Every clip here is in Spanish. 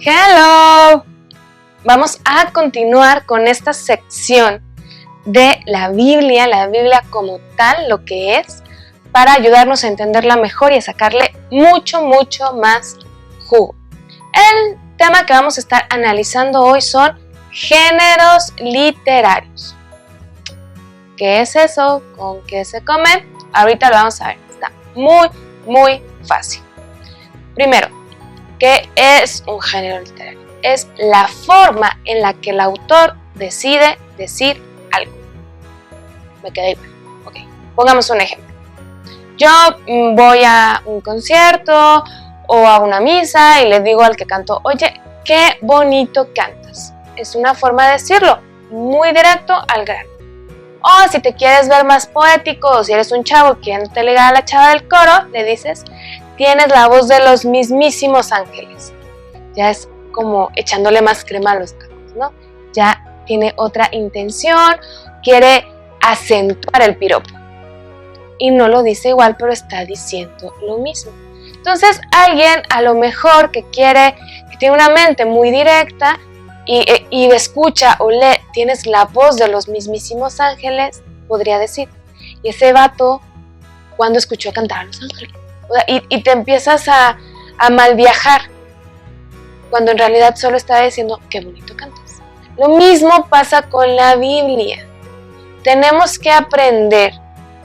Hello. Vamos a continuar con esta sección de la Biblia como tal, lo que es, para ayudarnos a entenderla mejor y a sacarle mucho más jugo. El tema que vamos a estar analizando hoy son géneros literarios. ¿Qué es eso? ¿Con qué se come? Ahorita lo vamos a ver. Está muy fácil. Primero, ¿qué es un género literario? Es la forma en la que el autor decide decir algo. Me quedé igual. Ok, pongamos un ejemplo. Yo voy a un concierto o a una misa y le digo al que cantó, oye, qué bonito cantas. Es una forma de decirlo, muy directo al grano. O si te quieres ver más poético, o si eres un chavo que no te le da a la chava del coro, le dices, tienes la voz de los mismísimos ángeles. Ya es como echándole más crema a los tacos, ¿no? Ya tiene otra intención, quiere acentuar el piropo. Y no lo dice igual, pero está diciendo lo mismo. Entonces, alguien a lo mejor que tiene una mente muy directa y escucha o lee, tienes la voz de los mismísimos ángeles, podría decir. Y ese vato, cuando escuchó cantar a los ángeles, y te empiezas a mal viajar, cuando en realidad solo estaba diciendo, qué bonito cantas. Lo mismo pasa con la Biblia. Tenemos que aprender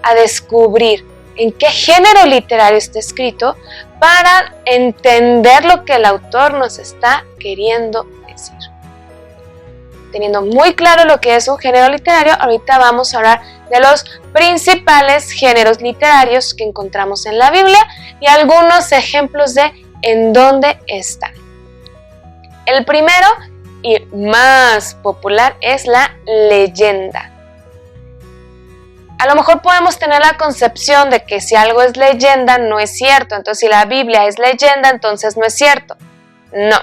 a descubrir en qué género literario está escrito para entender lo que el autor nos está queriendo decir. Teniendo muy claro lo que es un género literario, ahorita vamos a hablar de los principales géneros literarios que encontramos en la Biblia y algunos ejemplos de en dónde están. El primero y más popular es la leyenda. A lo mejor podemos tener la concepción de que si algo es leyenda no es cierto, entonces si la Biblia es leyenda entonces no es cierto. No.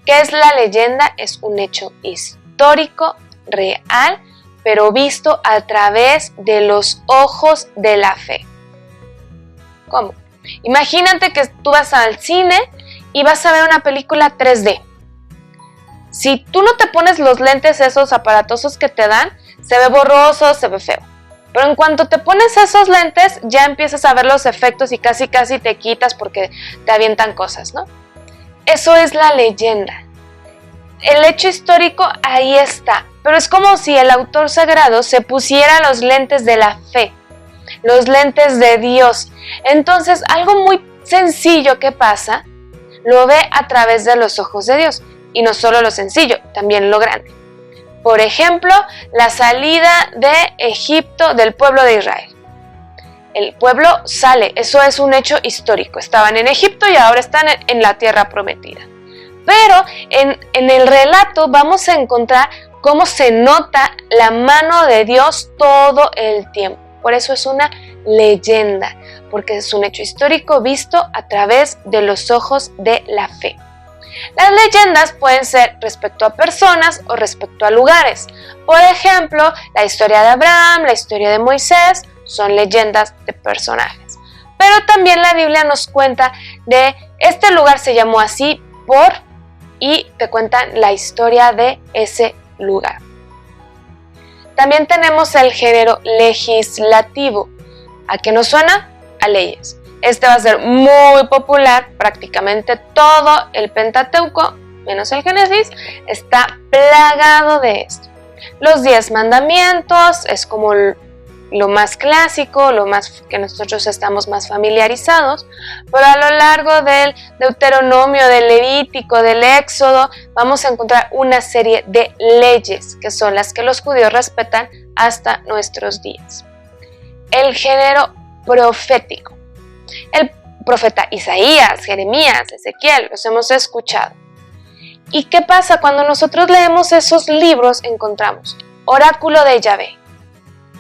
¿Qué es la leyenda? Es un hecho histórico, real, pero visto a través de los ojos de la fe. ¿Cómo? Imagínate que tú vas al cine y vas a ver una película 3D. Si tú no te pones los lentes esos aparatosos que te dan, se ve borroso, se ve feo. Pero en cuanto te pones esos lentes, ya empiezas a ver los efectos y casi te quitas porque te avientan cosas, ¿no? Eso es la leyenda. El hecho histórico ahí está, pero es como si el autor sagrado se pusiera los lentes de la fe, los lentes de Dios. Entonces, algo muy sencillo que pasa, lo ve a través de los ojos de Dios. Y no solo lo sencillo, también lo grande. Por ejemplo, la salida de Egipto del pueblo de Israel. El pueblo sale, eso es un hecho histórico. Estaban en Egipto y ahora están en la tierra prometida. Pero en el relato vamos a encontrar cómo se nota la mano de Dios todo el tiempo. Por eso es una leyenda, porque es un hecho histórico visto a través de los ojos de la fe. Las leyendas pueden ser respecto a personas o respecto a lugares. Por ejemplo, la historia de Abraham, la historia de Moisés, son leyendas de personajes. Pero también la Biblia nos cuenta de este lugar se llamó así por y te cuentan la historia de ese lugar. También tenemos el género legislativo. ¿A qué nos suena? A leyes. Este va a ser muy popular, prácticamente todo el Pentateuco, menos el Génesis, está plagado de esto. Los 10 mandamientos es como lo más clásico, lo más que nosotros estamos más familiarizados, pero a lo largo del Deuteronomio, del Levítico, del Éxodo, vamos a encontrar una serie de leyes que son las que los judíos respetan hasta nuestros días. El género profético. El profeta Isaías, Jeremías, Ezequiel, los hemos escuchado. ¿Y qué pasa? Cuando nosotros leemos esos libros encontramos oráculo de Yahvé.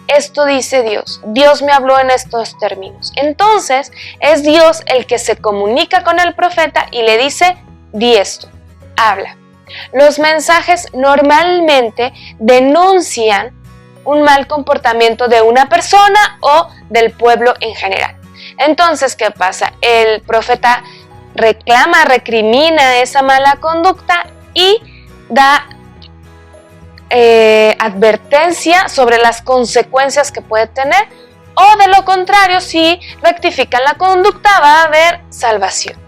Esto dice Dios. Dios me habló en estos términos. Entonces es Dios el que se comunica con el profeta y le dice, di esto, habla. Los mensajes normalmente denuncian un mal comportamiento de una persona o del pueblo en general. Entonces, ¿qué pasa? El profeta reclama, recrimina esa mala conducta y da advertencia sobre las consecuencias que puede tener, o de lo contrario, si rectifican la conducta va a haber salvación.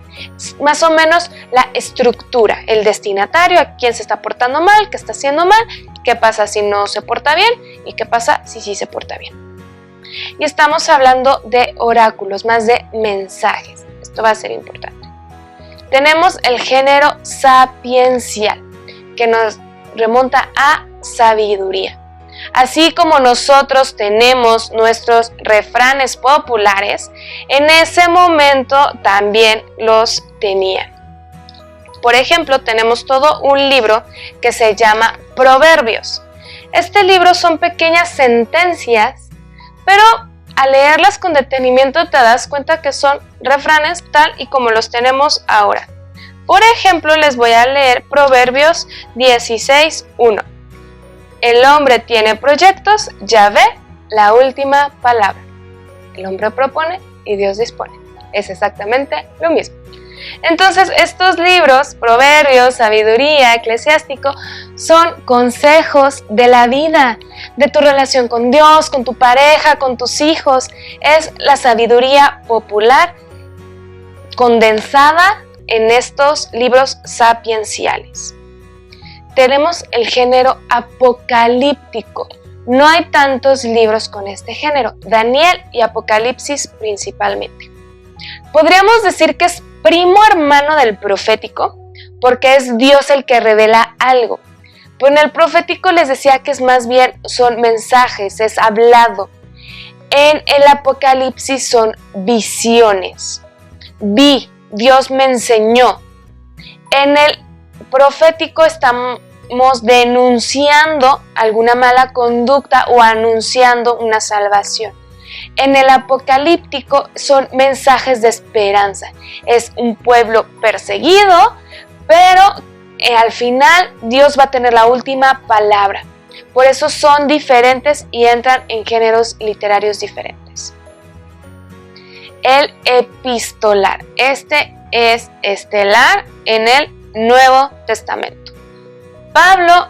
Más o menos la estructura, el destinatario, a quién se está portando mal, qué está haciendo mal, qué pasa si no se porta bien y qué pasa si sí se porta bien. Y estamos hablando de oráculos, más de mensajes. Esto va a ser importante. Tenemos el género sapiencial, que nos remonta a sabiduría. Así como nosotros tenemos nuestros refranes populares, en ese momento también los tenían. Por ejemplo, tenemos todo un libro que se llama Proverbios. Este libro son pequeñas sentencias, pero al leerlas con detenimiento te das cuenta que son refranes tal y como los tenemos ahora. Por ejemplo, les voy a leer Proverbios 16:1. El hombre tiene proyectos, Yahvé, la última palabra. El hombre propone y Dios dispone. Es exactamente lo mismo. Entonces, estos libros, Proverbios, Sabiduría, Eclesiástico, son consejos de la vida, de tu relación con Dios, con tu pareja, con tus hijos. Es la sabiduría popular condensada en estos libros sapienciales. Tenemos el género apocalíptico. No hay tantos libros con este género, Daniel y Apocalipsis principalmente. Podríamos decir que es primo hermano del profético, porque es Dios el que revela algo. Pero en el profético les decía que es más bien son mensajes, es hablado. En el Apocalipsis son visiones. Vi, Dios me enseñó. En el profético estamos denunciando alguna mala conducta o anunciando una salvación. En el apocalíptico son mensajes de esperanza. Es un pueblo perseguido, pero al final Dios va a tener la última palabra. Por eso son diferentes y entran en géneros literarios diferentes. El epistolar. Este es estelar en el Nuevo Testamento. Pablo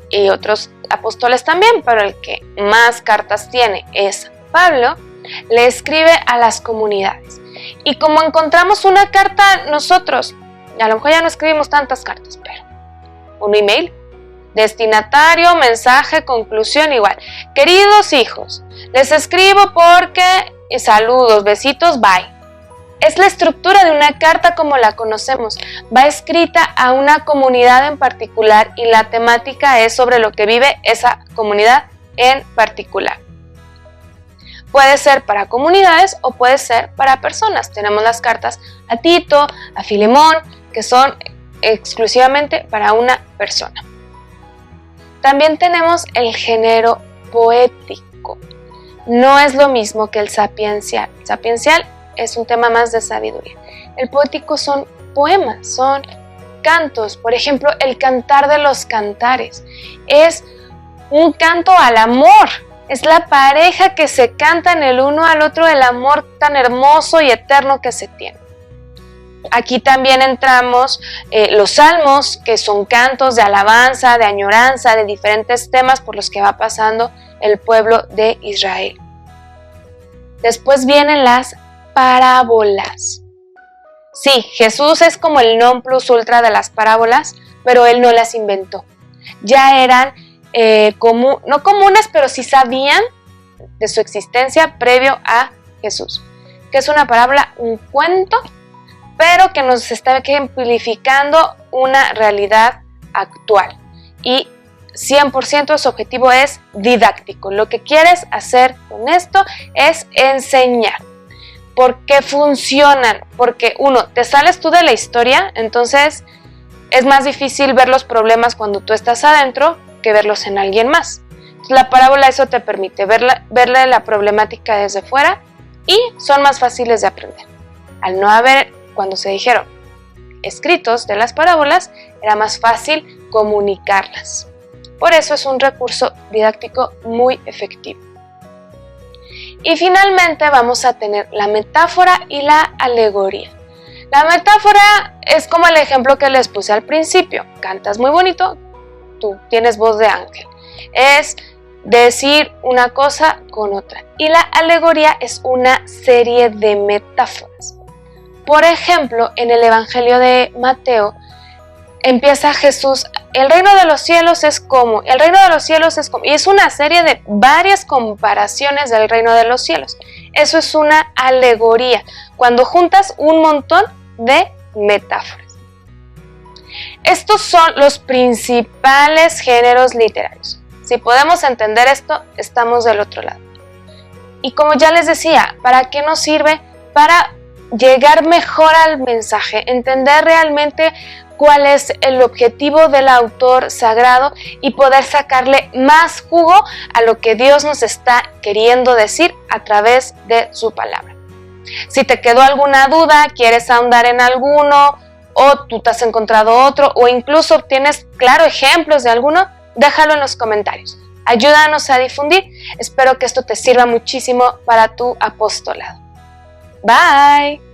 y otros apóstoles también, pero el que más cartas tiene es Pablo, le escribe a las comunidades. Y como encontramos una carta nosotros, a lo mejor ya no escribimos tantas cartas, pero un email, destinatario, mensaje, conclusión, igual. Queridos hijos, les escribo porque saludos, besitos, bye. Es la estructura de una carta como la conocemos. Va escrita a una comunidad en particular y la temática es sobre lo que vive esa comunidad en particular. Puede ser para comunidades o puede ser para personas. Tenemos las cartas a Tito, a Filemón, que son exclusivamente para una persona. También tenemos el género poético. No es lo mismo que el sapiencial. El sapiencial es un tema más de sabiduría. El poético son poemas, son cantos. Por ejemplo, el Cantar de los Cantares es un canto al amor. Es la pareja que se cantan el uno al otro el amor tan hermoso y eterno que se tiene. Aquí también entramos los salmos, que son cantos de alabanza, de añoranza, de diferentes temas por los que va pasando el pueblo de Israel. Después vienen las parábolas. Sí, Jesús es como el non plus ultra de las parábolas, pero él no las inventó. Ya eran no comunes, pero sí sabían de su existencia previo a Jesús. ¿Qué es una parábola? Un cuento, pero que nos está ejemplificando una realidad actual. Y 100% su objetivo es didáctico. Lo que quieres hacer con esto es enseñar. ¿Por qué funcionan? Porque uno, te sales tú de la historia, entonces es más difícil ver los problemas cuando tú estás adentro que verlos en alguien más. Entonces, la parábola eso te permite verle la problemática desde fuera y son más fáciles de aprender. Al no haber, cuando se dijeron escritos de las parábolas, era más fácil comunicarlas. Por eso es un recurso didáctico muy efectivo. Y finalmente vamos a tener la metáfora y la alegoría. La metáfora es como el ejemplo que les puse al principio. Cantas muy bonito, tú tienes voz de ángel. Es decir una cosa con otra. Y la alegoría es una serie de metáforas. Por ejemplo, en el Evangelio de Mateo, empieza Jesús, el reino de los cielos es como, el reino de los cielos es como, y es una serie de varias comparaciones del reino de los cielos. Eso es una alegoría, cuando juntas un montón de metáforas. Estos son los principales géneros literarios. Si podemos entender esto, estamos del otro lado. Y como ya les decía, ¿para qué nos sirve? Para llegar mejor al mensaje, entender realmente cuál es el objetivo del autor sagrado y poder sacarle más jugo a lo que Dios nos está queriendo decir a través de su palabra. Si te quedó alguna duda, quieres ahondar en alguno, o tú te has encontrado otro, o incluso tienes claro ejemplos de alguno, déjalo en los comentarios. Ayúdanos a difundir. Espero que esto te sirva muchísimo para tu apostolado. Bye.